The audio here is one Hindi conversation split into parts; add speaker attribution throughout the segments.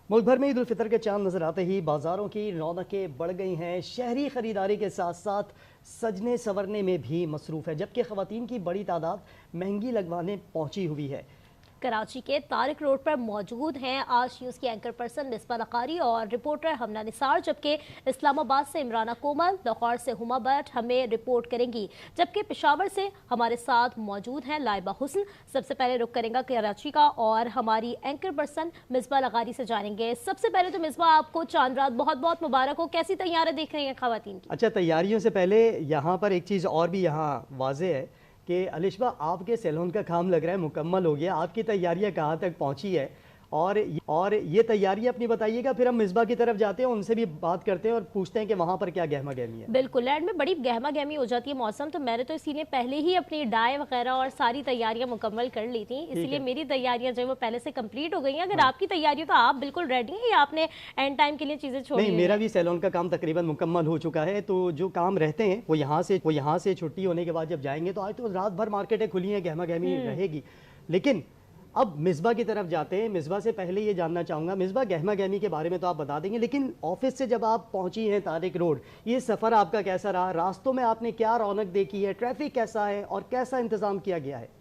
Speaker 1: मुल्क भर में ईद उल फितर के चांद नजर आते ही बाजारों की रौनकें बढ़ गई हैं। शहरी खरीदारी के साथ साथ सजने संवरने में भी मसरूफ़ है, जबकि ख़वातीन की बड़ी तादाद महंगी लगवाने पहुंची हुई है।
Speaker 2: कराची के तारिक रोड पर मौजूद हैं आज न्यूज़ की एंकर पर्सन मिसबा लकारी और रिपोर्टर हमना निसार, जबकि इस्लामाबाद से इमराना कोमल, लाहौर से हुमा भट्ट हमें रिपोर्ट करेंगी, जबकि पेशावर से हमारे साथ मौजूद हैं लाइबा हुस्न। सबसे पहले रुख करेंगे कराची का और हमारी एंकर पर्सन मिसबा लकारी से जानेंगे। सबसे पहले तो मिसबा, आपको चांद रात बहुत बहुत मुबारक हो। कैसी तैयारियां देख रही हैं खवातीन की?
Speaker 1: अच्छा, तैयारियों से पहले यहाँ पर एक चीज़ और भी यहाँ वाज़े है कि अलिशबा, आपके सैलून का काम लग रहा है मुकम्मल हो गया। आपकी तैयारियां कहाँ तक पहुंची है और ये तैयारियां अपनी बताइएगा, फिर हम मिसबा की तरफ जाते हैं, उनसे भी बात करते हैं और पूछते हैं कि वहाँ पर क्या गहमा गहमी है।
Speaker 2: बिल्कुल, लैंड में बड़ी गहमा गहमी हो जाती है मौसम, तो मैंने तो इसीलिए पहले ही अपनी डाई वगैरह और सारी तैयारियां मुकम्मल कर ली थी, इसलिए मेरी तैयारियां जो है वो पहले से कंप्लीट हो गई हैं। अगर आपकी तैयारियों तो आप बिल्कुल रेडी हैं या आपने एंड टाइम के लिए चीज़ें छोड़ी?
Speaker 1: नहीं, मेरा भी सैलून का काम तकरीबन मुकम्मल हो चुका है। तो जो काम रहते हैं वो यहाँ से छुट्टी होने के बाद जब जाएंगे तो आज तो रात भर मार्केटें खुली हैं, गहमा गहमी रहेगी। लेकिन अब मिसबा की तरफ जाते हैं। मिसबा से पहले ये जानना चाहूँगा, मिसबा गहमा गहमी के बारे में तो आप बता देंगे, लेकिन ऑफिस से जब आप पहुंची हैं तारिक रोड, ये सफ़र आपका कैसा रहा? रास्तों में आपने क्या रौनक देखी है? ट्रैफिक कैसा है और कैसा इंतज़ाम किया गया है?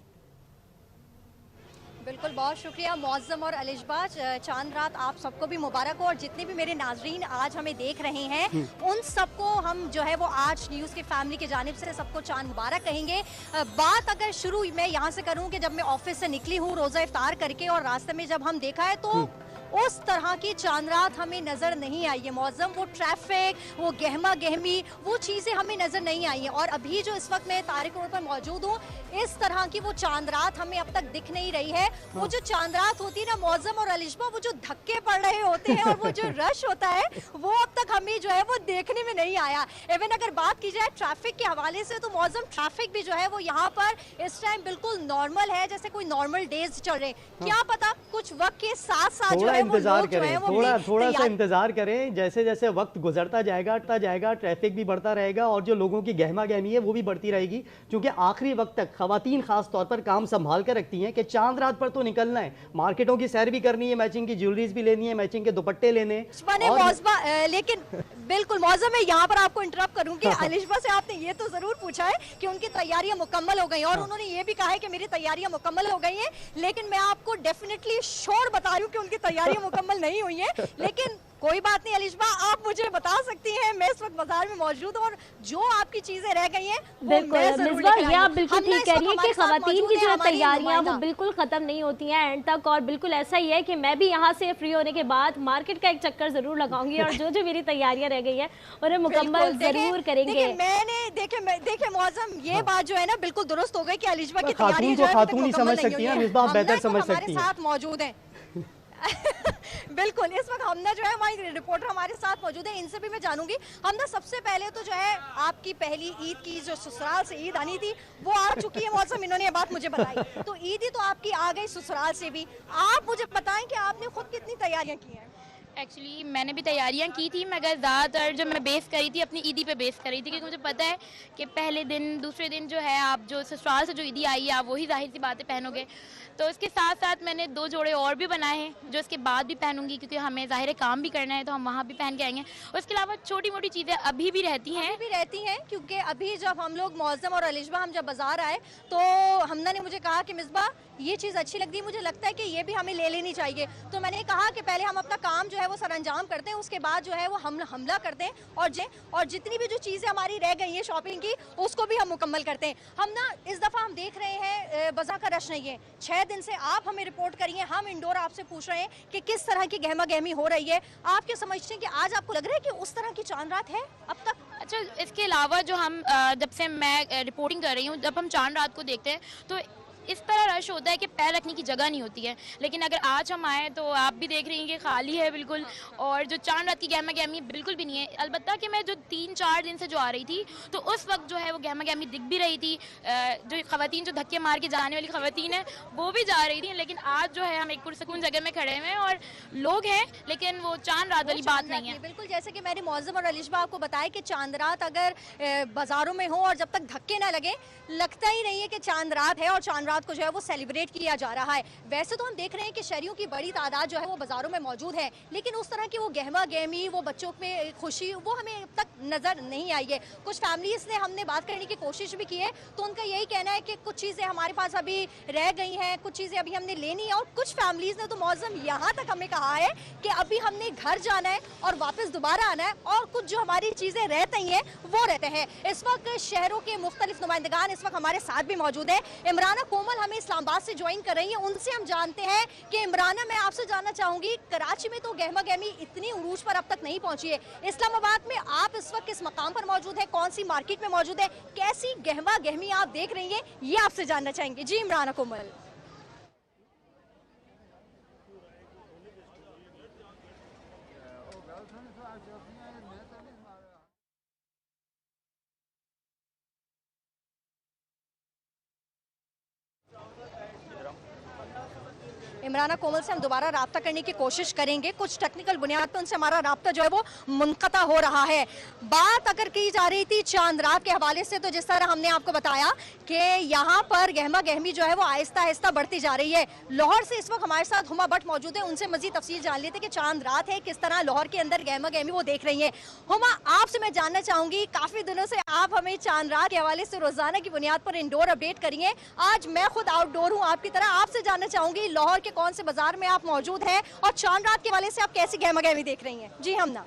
Speaker 3: बिल्कुल, बहुत शुक्रिया मौज़म और अलिशबा। चांद रात आप सबको भी मुबारक हो और जितने भी मेरे नाजरीन आज हमें देख रहे हैं उन सबको हम जो है वो आज न्यूज़ की फैमिली की जानिब से सबको चांद मुबारक कहेंगे। बात अगर शुरू मैं यहाँ से करूँ कि जब मैं ऑफिस से निकली हूँ रोज़ा इफ्तार करके और रास्ते में जब हम देखा है तो उस तरह की चांद रात हमें नज़र नहीं आई है मौज़म। वो ट्रैफिक, वो गहमा गहमी, वो चीज़ें हमें नज़र नहीं आई हैं। और अभी जो इस वक्त मैं तारिक रोड पर मौजूद हूँ, इस तरह की वो चांद रात हमें अब तक दिख नहीं रही है। वो जो चांद रात होती है ना मौज़म और अलिशबा, वो जो धक्के पड़ रहे होते हैं और वो जो रश होता है वो अब तक हमें जो है वो देखने में नहीं आया। इवन अगर बात की जाए ट्रैफिक के हवाले से तो मौज़म ट्रैफिक भी जो है वो यहाँ पर इस टाइम बिल्कुल नॉर्मल है, जैसे कोई नॉर्मल डेज चल रहे। क्या पता कुछ वक्त के साथ साथ जो
Speaker 1: इंतजार करें, थोड़ा सा इंतजार करें। जैसे जैसे वक्त गुजरता जाएगा ट्रैफिक भी बढ़ता रहेगा और जो लोगों की गहमा गहमी है वो भी बढ़ती रहेगी, क्योंकि आखिरी वक्त तक खवातीन खास तौर पर काम संभाल कर रखती हैं कि चांद रात पर तो निकलना है, मार्केटों की सैर भी करनी है, मैचिंग की ज्वेलरीज भी लेनी है, मैचिंग के दुपट्टे लेने।
Speaker 3: लेकिन बिल्कुल मौज़म, मैं यहाँ पर आपको इंटरप्ट करूंगी। अलिशबा से आपने ये तो जरूर पूछा है कि उनकी तैयारियां मुकम्मल हो गई और उन्होंने ये भी कहा है कि मेरी तैयारियां मुकम्मल हो गई हैं, लेकिन मैं आपको डेफिनेटली श्योर बता रही हूँ कि उनकी तैयारियां मुकम्मल नहीं हुई है। लेकिन कोई बात नहीं अलिशबा, आप मुझे बता सकती हैं, मैं इस वक्त बाजार में मौजूद हूँ और जो आपकी चीजें रह गई हैं
Speaker 2: मिसबा, ये आप बिल्कुल ठीक कह रही है कि खवातीन की जो तैयारियां वो बिल्कुल खत्म नहीं होती हैं एंड तक। और बिल्कुल ऐसा ही है कि मैं भी यहाँ से फ्री होने के बाद मार्केट का एक चक्कर जरूर लगाऊंगी और जो जो मेरी तैयारियां रह गई है उन्हें मुकम्मल जरूर करेंगे।
Speaker 3: मैंने देखे मौज़म, ये बात जो है ना बिल्कुल दुरुस्त हो गई कि अलिशबा की तैयारी
Speaker 1: खातून ही समझ सकती है, मिसबा बेहतर समझ सकती है।
Speaker 3: साथ मौजूद है बिल्कुल, इस वक्त हमना जो है हमारी रिपोर्टर हमारे साथ मौजूद है, इनसे भी मैं जानूंगी। हमना, सबसे पहले तो जो है आपकी पहली ईद की जो ससुराल से ईद आनी थी वो आ चुकी है मौसम, इन्होंने ये बात मुझे बताई। तो ईद ही तो आपकी आ गई ससुराल से भी। आप मुझे बताएं कि आपने खुद कितनी तैयारियां की हैं?
Speaker 4: एक्चुअली मैंने भी तैयारियां की थी, मगर ज़्यादातर जो मैं बेस करी थी अपनी ईदी पे बेस करी थी, क्योंकि मुझे पता है कि पहले दिन दूसरे दिन जो है आप जो ससुराल से जो ईदी आई है आप वही जाहिर सी बातें पहनोगे। तो इसके साथ साथ मैंने 2 जोड़े और भी बनाए हैं जो इसके बाद भी पहनूंगी, क्योंकि हमें ज़ाहिर काम भी करना है तो हम वहाँ भी पहन के आएंगे। और इसके अलावा छोटी मोटी चीज़ें अभी भी रहती हैं
Speaker 3: क्योंकि अभी जब हम लोग मौज़म और अलिशबा हम जब बाजार आए तो हमना ने मुझे कहा कि मिसबा ये चीज़ अच्छी लगती है, मुझे लगता है कि ये भी हमें ले लेनी चाहिए। तो मैंने कहा कि पहले हम अपना काम जो है वो सरअंजाम करते हैं, उसके बाद जो है वो हम हमला करते हैं और जितनी भी जो चीज़ें हमारी रह गई हैं शॉपिंग की उसको भी हम मुकम्मल करते हैं। हम ना इस दफ़ा हम देख रहे हैं बाजार का रश नहीं है। 6 दिन से आप हमें रिपोर्ट करिए, हम इंडोर आपसे पूछ रहे हैं कि किस तरह की गहमा गहमी हो रही है। आप क्या समझते हैं कि आज आपको लग रहा है कि उस तरह की चांद रात है अब तक?
Speaker 4: अच्छा, इसके अलावा जो हम जब से मैं रिपोर्टिंग कर रही हूँ, जब हम चांद रात को देखते हैं तो इस तरह रश होता है कि पैर रखने की जगह नहीं होती है। लेकिन अगर आज हम आए तो आप भी देख रही हैं कि खाली है बिल्कुल, और जो चांद रात की गहमा गहमी बिल्कुल भी नहीं है। अलबत्ता कि मैं जो 3-4 दिन से जो आ रही थी तो उस वक्त जो है वो गहमा गहमी दिख भी रही थी। जो खवातीन जो धक्के मार के जाने वाली खवातीन है वो भी जा रही थी, लेकिन आज जो है हम एक पुरसकून जगह में खड़े हुए हैं और लोग हैं, लेकिन वो चांद रात वाली बात नहीं है।
Speaker 3: बिल्कुल, जैसे कि मैंने मौज़म और अलिशबा आपको बताया कि चांद रात अगर बाजारों में हो और जब तक धक्के ना लगे लगता ही नहीं है कि चांद रात है और चांद रात रात को जो है वो सेलिब्रेट किया जा रहा है। वैसे तो हम देख रहे हैं कि शहरियों की बड़ी तादाद जो है वो बाजारों में मौजूद है, लेकिन उस तरह की वो गहमा गहमी, वो बच्चों में खुशी, वो हमें अब तक नजर नहीं आई है। कुछ फैमिलीज ने हमने बात करने की कोशिश भी की है, तो उनका यही कहना है कि कुछ चीजें हमारे पास अभी रह गई हैं, कुछ चीजें अभी हमने लेनी है, और कुछ फैमिलीज ने तो मौजम यहाँ तक हमें कहा है कि अभी हमने घर जाना है और वापस दोबारा आना है, और कुछ जो हमारी चीजें रहती हैं वो रहते हैं। इस वक्त शहरों के मुख्तलिफ नुमाइंदगान इस वक्त हमारे साथ भी मौजूद है। इमराना कोमल हमें इस्लामाबाद से ज्वाइन कर रही है, उनसे हम जानते हैं कि इमराना, मैं आपसे जानना चाहूंगी, कराची में तो गहमा गहमी इतनी उरूज पर अब तक नहीं पहुंची है, इस्लामाबाद में आप इस वक्त किस मकाम पर मौजूद है, कौन सी मार्केट में मौजूद है, कैसी गहमा गहमी आप देख रही है, ये आपसे जानना चाहेंगे। जी इमराना कोमल। इमराना कोमल से हम दोबारा राब्ता करने की कोशिश करेंगे, कुछ टेक्निकल बुनियाद पर उनसे हमारा राब्ता जो है वो मुनक़ता हो रहा है। बात अगर की जा रही थी चांद रात के हवाले से, तो जिस तरह हमने आपको बताया कि यहाँ पर गहमा गहमी जो है वो आहिस्ता आहिस्ता बढ़ती जा रही है। लाहौर से इस वक्त हमारे साथ हुमा भट्ट मौजूद है, उनसे मजीद तफसील जान लेते कि चांद रात है, किस तरह लाहौर के अंदर गहमा गहमी वो देख रही है। हुमा, आपसे मैं जानना चाहूँगी, काफ़ी दिनों से आप हमें चांद रात के हवाले से रोज़ाना की बुनियाद पर इंडोर अपडेट करिए, आज मैं खुद आउटडोर हूँ आपकी तरह, आपसे जानना चाहूँगी लाहौर के कौन से बाजार में आप मौजूद हैं और चांद रात के हवाले से आप कैसी गहमा गहमी देख रही हैं। जी हमना।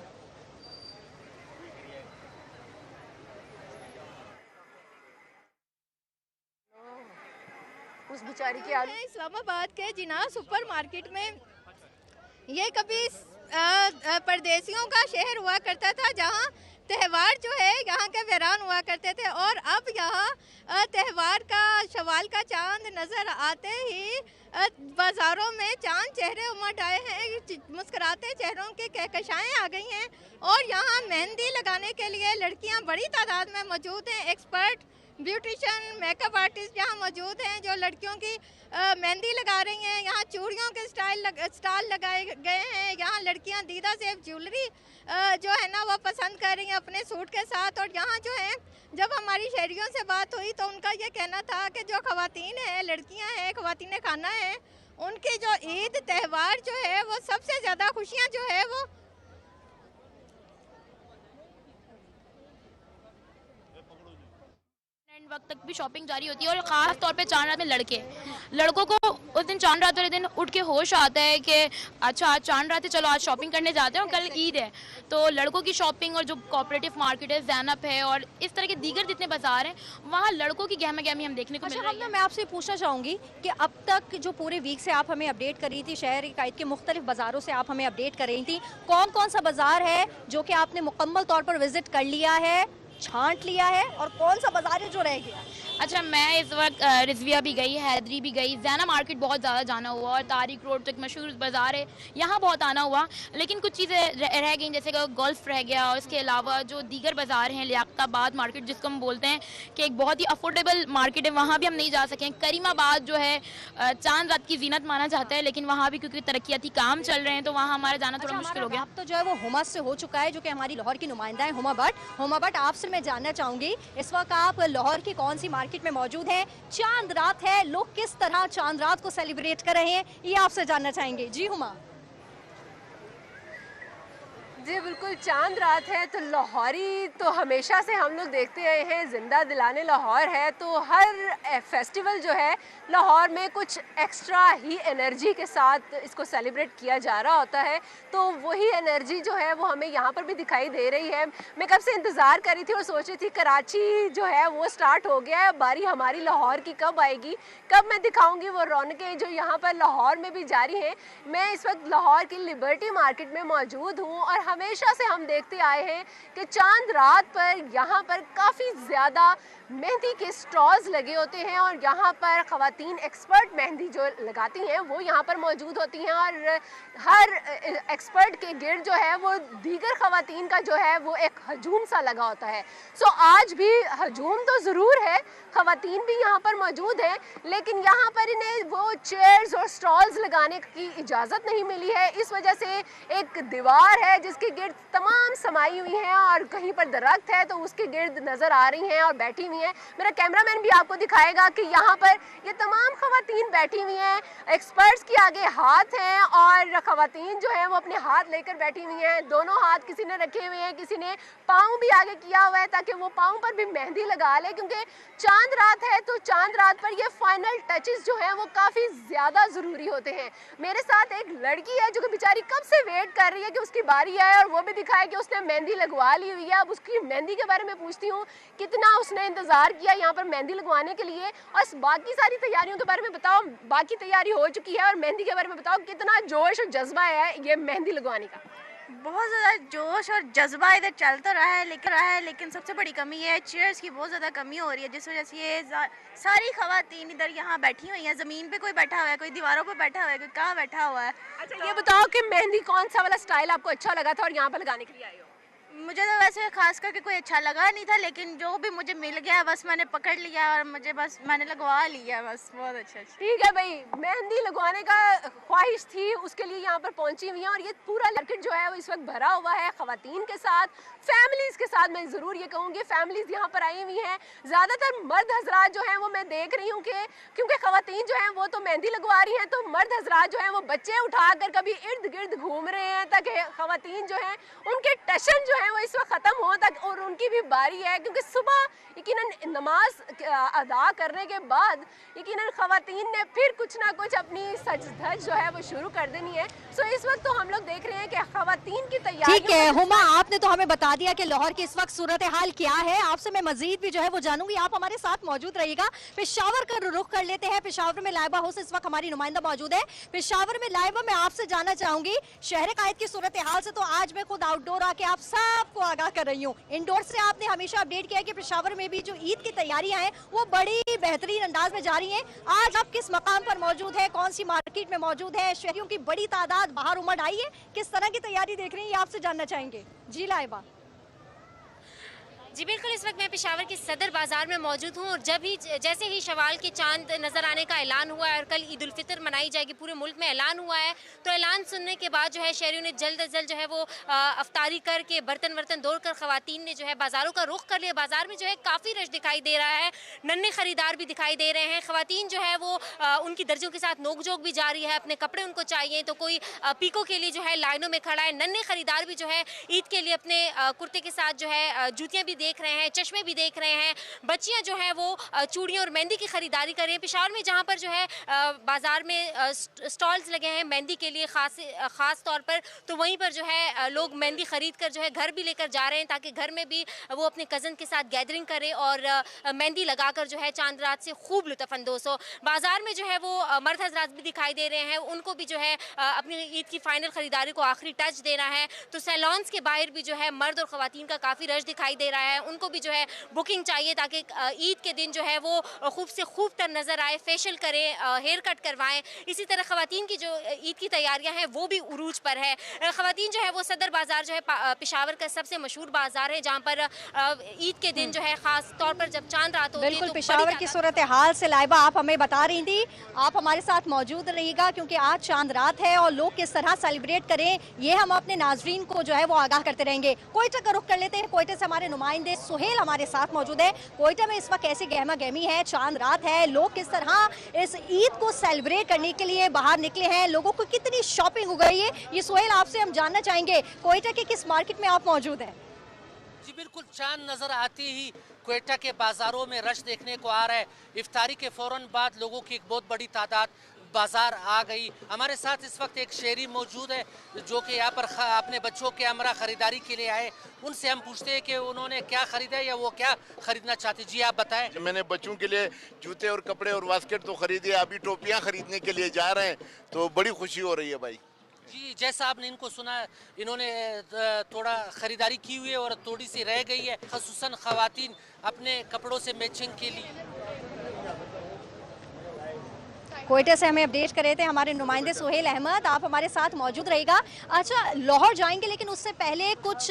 Speaker 5: उस बेचारी की हालत। इस्लामाबाद के जिना सुपर मार्केट में ये कभी परदेसियों का शहर हुआ करता था, जहाँ त्यौहार जो है यहाँ के वीरान हुआ करते थे, और अब यहाँ त्यौहार का शवाल का चांद नज़र आते ही बाज़ारों में चांद चेहरे उमड़ आए हैं, मुस्कुराते चेहरों की कहकशाएँ आ गई हैं, और यहाँ मेहंदी लगाने के लिए लड़कियाँ बड़ी तादाद में मौजूद हैं। एक्सपर्ट ब्यूटिशियन, मेकअप आर्टिस्ट यहाँ मौजूद हैं जो लड़कियों की मेहंदी लगा रही हैं। यहाँ चूड़ियों के स्टॉल लगाए गए हैं। यहाँ लड़कियाँ दीदा सेब ज्वेलरी जो है ना वो पसंद कर रही हैं अपने सूट के साथ। और यहाँ जो है, जब हमारी शहरियों से बात हुई तो उनका ये कहना था कि जो ख़वातीन हैं, लड़कियाँ हैं, ख़वातीन खाना है, उनकी जो ईद त्यौहार जो है वो सबसे ज़्यादा खुशियाँ जो है वो
Speaker 4: वक्त तक भी शॉपिंग जारी होती है। और ख़ास तौर पे चांद रात में लड़कों को उस दिन चांद रात वाले दिन उठ के होश आता है कि अच्छा आज चांद रात है, चलो आज शॉपिंग करने जाते हैं और कल ईद है। तो लड़कों की शॉपिंग और जो कोऑपरेटिव मार्केट है, ज़ैनब है और इस तरह के दीगर जितने बाजार हैं, वहाँ लड़कों की गहमा गहमी हम देखने को मिल रही है।
Speaker 3: मैं आपसे पूछना चाहूँगी कि अब तक जो पूरे वीक से आप हमें अपडेट कर रही थी, शहर कायद के मुख्तलिफ बाज़ारों से आप हमें अपडेट कर रही थी, कौन कौन सा बाज़ार है जो कि आपने मुकम्मल तौर पर विजिट कर लिया है, छांट लिया है, और कौन सा बाजार है जो रह गया?
Speaker 4: अच्छा, मैं इस वक्त रिजविया भी गई, हैदरी भी गई, ज़ैना मार्केट बहुत ज़्यादा जाना हुआ, और तारिक रोड तो एक मशहूर बाज़ार है, यहाँ बहुत आना हुआ। लेकिन कुछ चीज़ें रह गई, जैसे कि गोल्फ रह गया, और इसके अलावा जो दीगर बाज़ार हैं, लियाकताबाद मार्केट जिसको हम बोलते हैं कि एक बहुत ही अफोर्डेबल मार्केट है, वहाँ भी हम नहीं जा सकें। करीमाबाद जो है चांद रात की जीनत माना जाता है, लेकिन वहाँ भी क्योंकि तरक्याती काम चल रहे हैं तो वहाँ हमारा जाना थोड़ा मुश्किल हो गया।
Speaker 3: अब तो जो है वो हुमा से हो चुका है, जो कि हमारी लाहौर की नुमाइंदा है हुमा भट्ट। आपसे मैं जानना चाहूँगी, इस वक्त आप लाहौर की कौन सी मार्केट में मौजूद हैं? चांद रात है, लोग किस तरह चांद रात को सेलिब्रेट कर रहे हैं, ये आपसे जानना चाहेंगे। जी हुमा।
Speaker 5: जी बिल्कुल, चांद रात है तो लाहौरी तो हमेशा से हम लोग देखते आए हैं, ज़िंदा दिलाने लाहौर है। तो हर फेस्टिवल जो है लाहौर में कुछ एक्स्ट्रा ही एनर्जी के साथ इसको सेलिब्रेट किया जा रहा होता है। तो वही एनर्जी जो है वो हमें यहाँ पर भी दिखाई दे रही है। मैं कब से इंतज़ार कर रही थी और सोच रही थी कराची जो है वो स्टार्ट हो गया है, बारी हमारी लाहौर की कब आएगी, कब मैं दिखाऊँगी वो रौनकें जो यहाँ पर लाहौर में भी जारी हैं। मैं इस वक्त लाहौर की लिबर्टी मार्केट में मौजूद हूँ, और हमेशा से हम देखते आए हैं कि चांद रात पर यहाँ पर काफ़ी ज़्यादा मेहंदी के स्टॉल्स लगे होते हैं, और यहाँ पर ख़वातीन एक्सपर्ट मेहंदी जो लगाती हैं वो यहाँ पर मौजूद होती हैं, और हर एक्सपर्ट के गिर्द जो है वो दीगर ख़वातीन का जो है वो एक हजूम सा लगा होता है। सो आज भी हजूम तो ज़रूर है,
Speaker 6: खवातीन भी यहाँ पर मौजूद हैं, लेकिन यहाँ पर इन्हें वो चेयर्स और स्टॉल्स लगाने की इजाज़त नहीं मिली है। इस वजह से एक दीवार है जिसके गिर्द तमाम समाई हुई हैं और कहीं पर दरख्त है तो उसके गिर्द नज़र आ रही हैं और बैठी हुई हैं। मेरा कैमरामैन भी आपको दिखाएगा कि यहाँ पर ये तमाम खवातीन बैठी हुई हैं, एक्सपर्ट्स के आगे हाथ हैं और खवातीन जो हैं वो अपने हाथ लेकर बैठी हुई हैं। दोनों हाथ किसी ने रखे हुए हैं, किसी ने पाँव भी आगे किया हुआ है ताकि वो पाँव पर भी मेहंदी लगा ले, क्योंकि चांद रात है तो चांद रात पर ये फाइनल टचेस जो हैं वो काफ़ी ज़्यादा ज़रूरी होते हैं। मेरे साथ एक लड़की है जो कि बेचारी कब से वेट कर रही है कि उसकी बारी आए और वो भी दिखाए कि उसने मेहंदी लगवा ली हुई है। अब उसकी मेहंदी के बारे में पूछती हूँ, कितना उसने इंतज़ार किया यहाँ पर मेहंदी लगवाने के लिए, और बाकी सारी तैयारियों के बारे में बताओ। बाकी तैयारी हो चुकी है और मेहंदी के बारे में बताओ, कितना जोश और जज्बा है ये मेहंदी लगवाने का?
Speaker 7: बहुत ज़्यादा जोश और जज्बा इधर चल तो रहा है, लेकिन सबसे बड़ी कमी है चेयर्स की बहुत ज़्यादा कमी हो रही है, जिस वजह से ये सारी खवातीन इधर यहाँ बैठी हुई हैं। ज़मीन पे कोई बैठा हुआ है, कोई दीवारों पे बैठा हुआ है, कोई कहाँ बैठा हुआ है।
Speaker 6: अच्छा, ये बताओ कि मेहंदी कौन सा वाला स्टाइल आपको अच्छा लगा था और यहाँ पर लगाने के लिए आए हो?
Speaker 7: मुझे तो वैसे खास करके कोई अच्छा लगा नहीं था, लेकिन जो भी मुझे मिल गया बस मैंने पकड़ लिया और मैंने लगवा लिया बस। बहुत अच्छा।
Speaker 6: ठीक है भाई, मेहंदी लगवाने का ख्वाहिश थी, उसके लिए यहाँ पर पहुंची हुई हैं और ये पूरा मार्केट जो है वो इस वक्त भरा हुआ है खवातीन के साथ, फैमिलीज़ के साथ। मैं ज़रूर ये कहूँगी फैमिलीज़ यहाँ पर आई हुई हैं। ज़्यादातर मर्द हजरात जो हैं वो मैं देख रही हूँ कि क्योंकि खवातीन जो हैं वो तो मेहंदी लगवा रही हैं, तो मर्द हजरात जो हैं वो बच्चे उठाकर कभी इर्द गिर्द घूम रहे हैं ताकि खवातीन जो हैं उनके टशन जो है वो इस वक्त ख़त्म हो तक और उनकी भी बारी है, क्योंकि सुबह यकीनन नमाज अदा करने के बाद यकीनन खवातीन ने फिर कुछ ना कुछ अपनी सज धज जो है वो शुरू कर देनी है। सो इस वक्त तो हम लोग देख रहे हैं कि खवातीन की तैयारी।
Speaker 3: ठीक है हुमा, आपने तो हमें बता दिया कि लाहौर की इस वक्त सूरत हाल क्या है। आपसे मैं मजीद भी जो है वो जानूंगी, आप हमारे साथ मौजूद रहिएगा। पेशावर का रुख कर लेते हैं। पेशावर में लाइबा हुसैन इस वक्त हमारी नुमाइंदा मौजूद है। पेशावर में लाइबा मैं आपसे जानना चाहूंगी, शहर कायद की सूरत हाल से तो आज मैं खुद आउटडोर आके आप सबको आगाह कर रही हूँ। इंडोर से आपने हमेशा अपडेट किया कि पेशावर में भी जो ईद की तैयारियां हैं वो बड़ी बेहतरीन अंदाज में जारी हैं। आज आप किस मकाम पर मौजूद है, कौन सी मार्केट में मौजूद है, शहरियों की बड़ी तादाद बाहर उमड़ आई है, किस तरह की तैयारी देख रही हैं, आपसे जानना चाहेंगे। जी लाइबा।
Speaker 8: जी बिल्कुल, इस वक्त मैं पेशावर के सदर बाज़ार में मौजूद हूँ और जैसे ही शवाल के चांद नज़र आने का ऐलान हुआ है और कल ईद उल फितर मनाई जाएगी, पूरे मुल्क में ऐलान हुआ है, तो ऐलान सुनने के बाद जो है शहरियों ने जल्द अज जल्द जो है वो अफ्तारी करके बर्तन वर्तन दौड़ कर ख़वातीन ने जो है बाज़ारों का रुख कर लिया। बाज़ार में जो है काफ़ी रश दिखाई दे रहा है, नन्हे ख़रीदार भी दिखाई दे रहे हैं। ख़वातीन जो है वो उनकी दर्जियों के साथ नोक झोंक भी जारी है, अपने कपड़े उनको चाहिए तो कोई पीको के लिए जो है लाइनों में खड़ा है। नन्हे ख़रीदार भी जो है ईद के लिए अपने कुर्ते के साथ जो है जूतियाँ भी देख रहे हैं, चश्मे भी देख रहे हैं। बच्चियां जो है वो चूड़ियों और मेहंदी की खरीदारी कर रही हैं। पेशावर में जहां पर जो है बाजार में स्टॉल्स लगे हैं मेहंदी के लिए खास तौर पर, तो वहीं पर जो है लोग मेहंदी खरीद कर जो है घर भी लेकर जा रहे हैं ताकि घर में भी वो अपने कज़न के साथ गैदरिंग करें और मेहंदी लगाकर जो है चांद रात से खूब लुत्फ़अंदोज़ हो। बाजार में जो है वो मर्द हज़रात भी दिखाई दे रहे हैं, उनको भी जो है अपनी ईद की फाइनल खरीदारी को आखिरी टच देना है। तो सैलॉन्स के बाहर भी जो है मर्द और ख़वातीन का काफ़ी रश दिखाई दे रहा है, उनको भी जो है बुकिंग चाहिए ताकि ईद के दिन जो है वो खूब से खूब तर नज़र आए, फेशियल करें, हेयर कट करवाएं। इसी तरह ख़वातीन की जो ईद की तैयारियां हैं वो भी उरूज पर है। ख़वातीन जो है वो सदर बाज़ार जो है पेशावर का सबसे मशहूर बाज़ार है जहाँ पर ईद के दिन जो है ख़ास तौर पर जब चांद रात होती है।
Speaker 3: बिल्कुल, पेशावर की सूरत हाल से लाइबा आप हमें बता रही थी, आप हमारे साथ मौजूद रहिएगा क्योंकि आज चांद रात है और लोग किस तरह सेलिब्रेट करें ये हम अपने नाजरीन को जो है वो आगाह करते रहेंगे। कोयटा का रुख कर लेते हैं। कोयटे से हमारे नुमाइंदे सुहेल हमारे साथ मौजूद है। कोयटा में इस वक्त कैसी गहमा गहमी है, चांद रात है, लोग किस तरह इस ईद को सेलिब्रेट करने के लिए बाहर निकले हैं, लोगों को कितनी शॉपिंग हो गई है, ये सुहेल आपसे हम जानना चाहेंगे। कोयटा के किस मार्केट में आप मौजूद हैं?
Speaker 9: जी बिल्कुल, चांद नज़र आते ही कोयटा के बाज़ारों में रश देखने को आ रहा है। इफ्तारी के फ़ौरन बाद लोगों की एक बहुत बड़ी तादाद बाज़ार आ गई। हमारे साथ इस वक्त एक शहरी मौजूद है जो कि यहाँ पर अपने बच्चों के हमरा ख़रीदारी के लिए आए। उनसे हम पूछते हैं कि उन्होंने क्या ख़रीदा या वो क्या ख़रीदना चाहते। जी आप बताएं।
Speaker 10: मैंने बच्चों के लिए जूते और कपड़े और बास्केट तो ख़रीदे, अभी टोपियाँ ख़रीदने के लिए जा रहे हैं, तो बड़ी खुशी हो रही है भाई।
Speaker 9: जी, जैसा आपने इनको सुना, इन्होंने थोड़ा ख़रीदारी की हुई है और थोड़ी सी रह गई है, ख़ुसूसन ख़वातीन अपने कपड़ों से मैचिंग के लिए।
Speaker 3: क्वेटा से हमें अपडेट कर रहे थे हमारे नुमाइंदे सुहेल अहमद, आप हमारे साथ मौजूद रहेगा। अच्छा, लाहौर जाएंगे लेकिन उससे पहले कुछ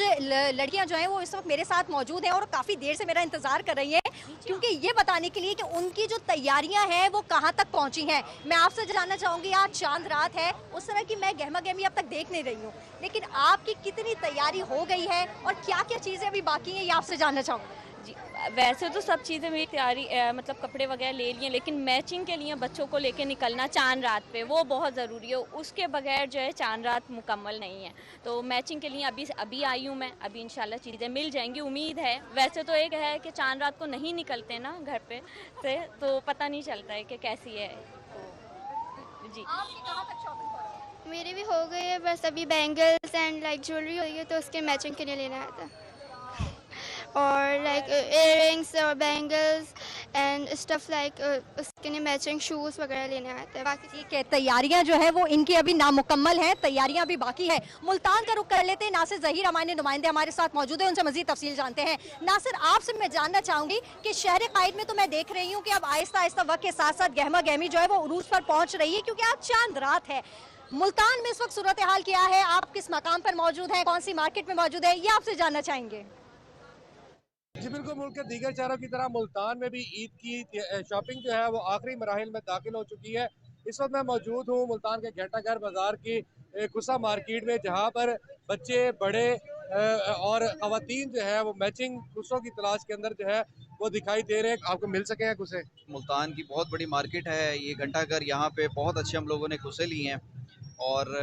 Speaker 3: लड़कियां जो हैं वो इस वक्त मेरे साथ मौजूद हैं और काफ़ी देर से मेरा इंतजार कर रही हैं, क्योंकि ये बताने के लिए कि उनकी जो तैयारियां हैं वो कहाँ तक पहुंची हैं। मैं आपसे जानना चाहूँगी, आज चांद रात है, उस तरह की मैं गहमा गहमी अब तक देख नहीं रही हूँ, लेकिन आपकी कितनी तैयारी हो गई है और क्या क्या चीज़ें अभी बाकी हैं, ये आपसे जानना चाहूँगी।
Speaker 11: जी, वैसे तो सब चीज़ें मेरी तैयारी मतलब कपड़े वगैरह ले लिए, लेकिन मैचिंग के लिए बच्चों को लेके निकलना चांद रात पे वो बहुत ज़रूरी है। उसके बगैर जो है चांद रात मुकम्मल नहीं है। तो मैचिंग के लिए अभी आई हूँ मैं, अभी इंशाल्लाह चीज़ें मिल जाएंगी, उम्मीद है। वैसे तो एक है कि चांद रात को नहीं निकलते ना घर पे से, तो पता नहीं चलता है कि कैसी है। जी,
Speaker 12: मेरे भी हो गए है, बस अभी बैंगल्स एंड लाइक ज्वेलरी हो गई है, तो उसके मैचिंग के लिए लेना आया था, और लाइक इयररिंग्स और बैंगल्स एंड स्टफ लाइक उसके लिए मैचिंग शूज़ वगैरह लेने आए थे। बाकी
Speaker 3: ठीक है, तैयारियां जो है वो इनकी अभी नामुकम्मल हैं, तैयारियां अभी बाकी है। मुल्तान का रुख कर लेते हैं, नासिर ज़हीर हमारे नुमाइंदे हमारे साथ मौजूद है, उनसे मजीद तफसील जानते हैं। नासिर, आपसे मैं जानना चाहूँगी कि शहर कायद में तो मैं देख रही हूँ कि अब आहिस्ता आहिस्ता वक्त के साथ साथ गहमा गहमी जो है वो उरूज पर पहुँच रही है, क्योंकि आज चांद रात है। मुल्तान में इस वक्त सूरत हाल क्या है, आप किस मकाम पर मौजूद हैं, कौन सी मार्केट में मौजूद है, ये आपसे जानना चाहेंगे।
Speaker 13: जी बिल्कुल, मुल्क के दीगर शहरों की तरह मुल्तान में भी ईद की शॉपिंग जो है वो आखिरी मराहिल में दाखिल हो चुकी है। इस वक्त मैं मौजूद हूँ मुल्तान के घंटाघर बाज़ार की कुसा मार्केट में, जहाँ पर बच्चे बड़े और ख़वातीन जो है वो मैचिंग कुसों की तलाश के अंदर जो है वो दिखाई दे रहे हैं। आपको मिल सके हैं कुसे?
Speaker 14: मुल्तान की बहुत बड़ी मार्केट है ये घंटाघर, यहाँ पे बहुत अच्छे हम लोगों ने कुसे लिए हैं और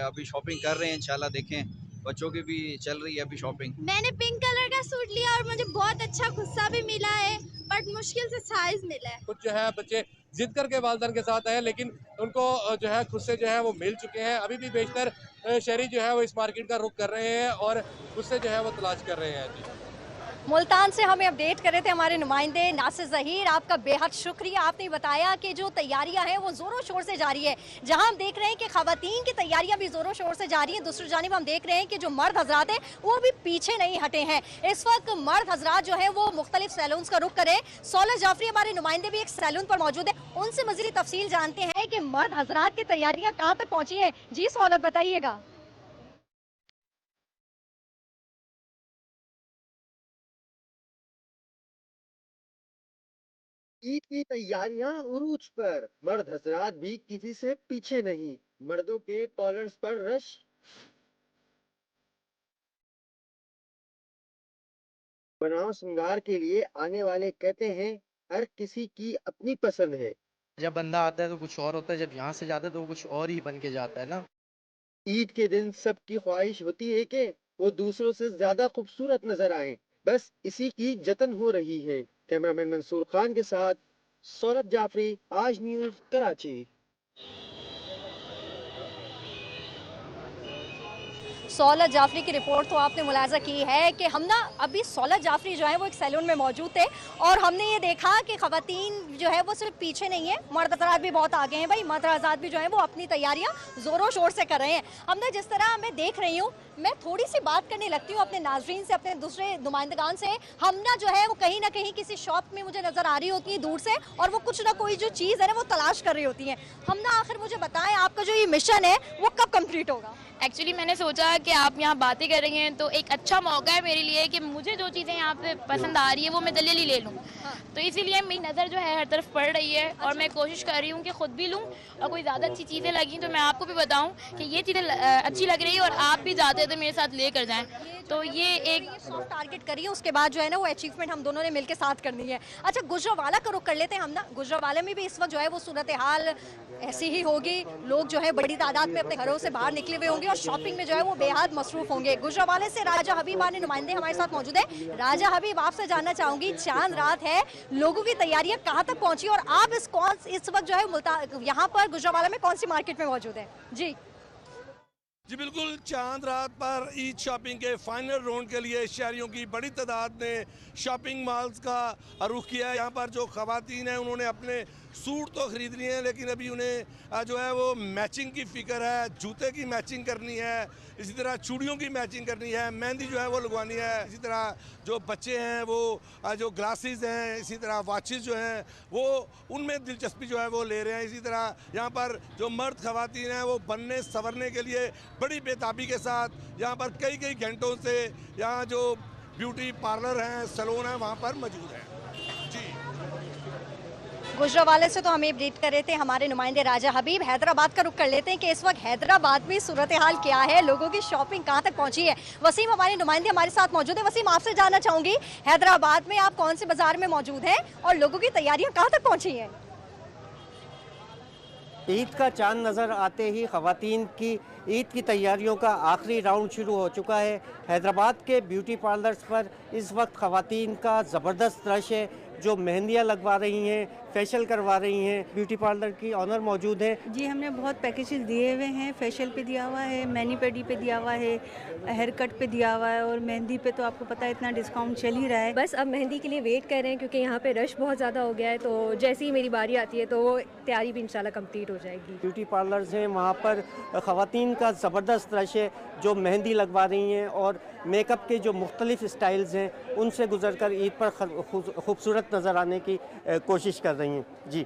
Speaker 14: अभी शॉपिंग कर रहे हैं। इंशाल्लाह देखें, बच्चों की भी चल रही है अभी शॉपिंग।
Speaker 12: मैंने पिंक कलर का सूट लिया और मुझे बहुत अच्छा गुस्सा भी मिला है, बट मुश्किल से साइज मिला है।
Speaker 13: कुछ जो है बच्चे जिद करके वालिदैन के साथ आए, लेकिन उनको जो है खुद से जो है वो मिल चुके हैं। अभी भी बेशतर शहरी जो है वो इस मार्केट का रुख कर रहे हैं और खुद से जो है वो तलाश कर रहे हैं। जी,
Speaker 3: मुल्तान से हमें अपडेट कर रहे थे हमारे नुमाइंदे नासिर ज़हीर, आपका बेहद शुक्रिया। आपने बताया कि जो तैयारियां हैं वो ज़ोरों शोर से जारी है। जहां हम देख रहे हैं कि ख़वातीन की तैयारियां भी ज़ोरों शोर से जारी हैं, दूसरी जानिब हम देख रहे हैं कि जो मर्द हजरात हैं वो भी पीछे नहीं हटे हैं। इस वक्त मर्द हजरात जो है वो मुख्तलिफ सैलून्स का रुख करें। सौलह जाफरी हमारे नुमाइंदे भी एक सैलून पर मौजूद है, उनसे मज़ीद तफसील जानते हैं कि मर्द हजरात की तैयारियाँ कहाँ तक पहुँची है। जी सौलत, बताइएगा।
Speaker 15: ईद की तैयारियां उरूज पर, मर्द हजरात भी किसी से पीछे नहीं, मर्दों के कॉलर्स पर रश। बनाव श्रृंगार के लिए आने वाले कहते हैं हर किसी की अपनी पसंद है।
Speaker 16: जब बंदा आता है तो कुछ और होता है, जब यहाँ से जाता है तो कुछ और ही बन के जाता है ना।
Speaker 15: ईद के दिन सबकी ख्वाहिश होती है कि वो दूसरों से ज्यादा खूबसूरत नजर आए, बस इसी की जतन हो रही है। कैमरामैन मंसूर खान के साथ सौरभ जाफरी, आज न्यूज़, कराची।
Speaker 3: सौलत जाफरी की रिपोर्ट तो आपने मुलाजा की है कि हम ना अभी सौलत जाफरी जो है वो एक सैलून में मौजूद थे और हमने ये देखा कि ख़वातीन जो है वो सिर्फ पीछे नहीं है, मर्द हज़रात भी बहुत आगे हैं। भाई मर्द हज़रात भी जो है वो अपनी तैयारियां ज़ोरों शोर से कर रहे हैं। हमने जिस तरह मैं देख रही हूँ, मैं थोड़ी सी बात करने लगती हूँ अपने नाजरीन से, अपने दूसरे नुमाइंदगान से। हम ना जो है वो कहीं ना कहीं किसी शॉप में मुझे नज़र आ रही होती है दूर से, और वो कुछ ना कोई जो चीज़ है ना वो तलाश कर रही होती है। हम ना आखिर मुझे बताएं, आपका जो ये मिशन है वो कब कंप्लीट होगा?
Speaker 4: एक्चुअली मैंने सोचा कि आप यहाँ बातें कर रही हैं तो एक अच्छा मौका है मेरे लिए कि मुझे जो चीज़ें यहाँ पे पसंद आ रही है वो मैं जल्दी ले लूँ। तो इसीलिए मेरी नज़र जो है हर तरफ पड़ रही है और मैं कोशिश कर रही हूँ कि ख़ुद भी लूँ, और कोई ज़्यादा अच्छी चीज़ें लगी तो मैं आपको भी बताऊँ कि ये चीज़ें अच्छी लग रही है और आप भी जाते तो मेरे साथ लेकर जाएँ। तो ये एक
Speaker 3: टारगेट करिए, उसके बाद जो है ना वो अचीवमेंट हम दोनों ने मिलकर साथ करनी है। अच्छा, गुजरावाला का रुख कर लेते हैं हम ना। गुजरावाला में भी इस वक्त जो है वो सूरत हाल ऐसी ही होगी, लोग जो है बड़ी तादाद में अपने घरों से बाहर निकले हुए होंगे और शॉपिंग में जो है वो बेहद मसरूफ होंगे। गुजरावाले से राजा हबीब ने नुमाइंदे हमारे साथ मौजूद है। राजा हबीब, आपसे जानना चाहूंगी, चांद रात है, लोगों की तैयारियां कहाँ तक पहुंची और आप इस वक्त जो है यहाँ पर गुजरावाला में कौन सी मार्केट में मौजूद है? जी
Speaker 17: जी बिल्कुल, चांद रात पर ईद शॉपिंग के फाइनल राउंड के लिए शहरियों की बड़ी तादाद ने शॉपिंग मॉल्स का रुख किया है। यहाँ पर जो ख़वातीन हैं उन्होंने अपने सूट तो खरीद रही हैं, लेकिन अभी उन्हें जो है वो मैचिंग की फ़िक्र है, जूते की मैचिंग करनी है, इसी तरह चूड़ियों की मैचिंग करनी है, मेहंदी जो है वो लगवानी है, इसी तरह जो बच्चे हैं वो जो ग्लासेस हैं, इसी तरह वॉचेस जो हैं वो उनमें दिलचस्पी जो है वो ले रहे हैं। इसी तरह यहाँ पर जो मर्द ख़वातीन हैं वो बनने संवरने के लिए बड़ी बेताबी के साथ यहाँ पर कई घंटों से यहाँ जो ब्यूटी पार्लर हैं, सैलून हैं, वहाँ पर मौजूद हैं।
Speaker 3: गुजरावाले से तो हमें अपडेट कर रहे थे हमारे नुमाइंदे राजा हबीब। हैदराबाद का रुख कर लेते हैं कि इस वक्त हैदराबाद में सूरत हाल क्या है, लोगों की शॉपिंग कहां तक पहुंची है। वसीम हमारे नुमाइंदे हमारे साथ मौजूद है। वसीम, आपसे जानना चाहूंगी हैदराबाद में आप कौन से बाजार में मौजूद हैं और लोगों की तैयारियां कहां तक पहुंची हैं?
Speaker 18: ईद का चांद नज़र आते ही ख़वातीन की ईद की तैयारियों का आखिरी राउंड शुरू हो चुका है। हैदराबाद के ब्यूटी पार्लर्स पर इस वक्त ख़वातीन का ज़बरदस्त रश है, जो मेहंदियाँ लगवा रही हैं, फेशियल करवा रही हैं। ब्यूटी पार्लर की ऑनर मौजूद है।
Speaker 19: जी, हमने बहुत पैकेजेस दिए हुए हैं। फेशियल पे दिया हुआ है, मैनी पेडी पे दिया हुआ है, हेयर कट पे दिया हुआ है और मेहंदी पे तो आपको पता है इतना डिस्काउंट चल ही रहा है।
Speaker 20: बस अब मेहंदी के लिए वेट कर रहे हैं क्योंकि यहाँ पे रश बहुत ज़्यादा हो गया है, तो जैसे ही मेरी बारी आती है तो वो तैयारी भी इंशाल्लाह कंप्लीट हो जाएगी।
Speaker 18: ब्यूटी पार्लर्स हैं, वहाँ पर ख़वातीन का ज़बरदस्त रश है जो मेहंदी लगवा रही हैं और मेकअप के जो मुख्तलिफ स्टाइल्स हैं उनसे गुजर कर ईद पर खूबसूरत नज़र आने की कोशिश कर रही हैं। जी,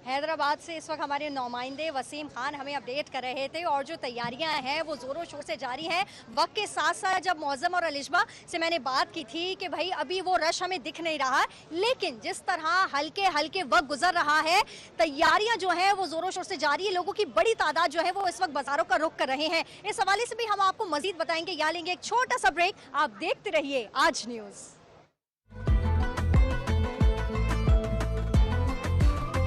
Speaker 3: हैदराबाद से इस वक्त हमारे नुमाइंदे वसीम खान हमें अपडेट कर रहे थे और जो तैयारियां हैं वो ज़ोरों शोर से जारी हैं। वक्त के साथ साथ जब मौज़म और अलिशबा से मैंने बात की थी कि भाई अभी वो रश हमें दिख नहीं रहा, लेकिन जिस तरह हल्के हल्के वक्त गुजर रहा है, तैयारियां जो हैं वो ज़ोरों शोर से जारी है। लोगों की बड़ी तादाद जो है वो इस वक्त बाजारों का रुख कर रहे हैं। इस हवाले से भी हम आपको मजीद बताएंगे। या लेंगे एक छोटा सा ब्रेक, आप देखते रहिए आज न्यूज़।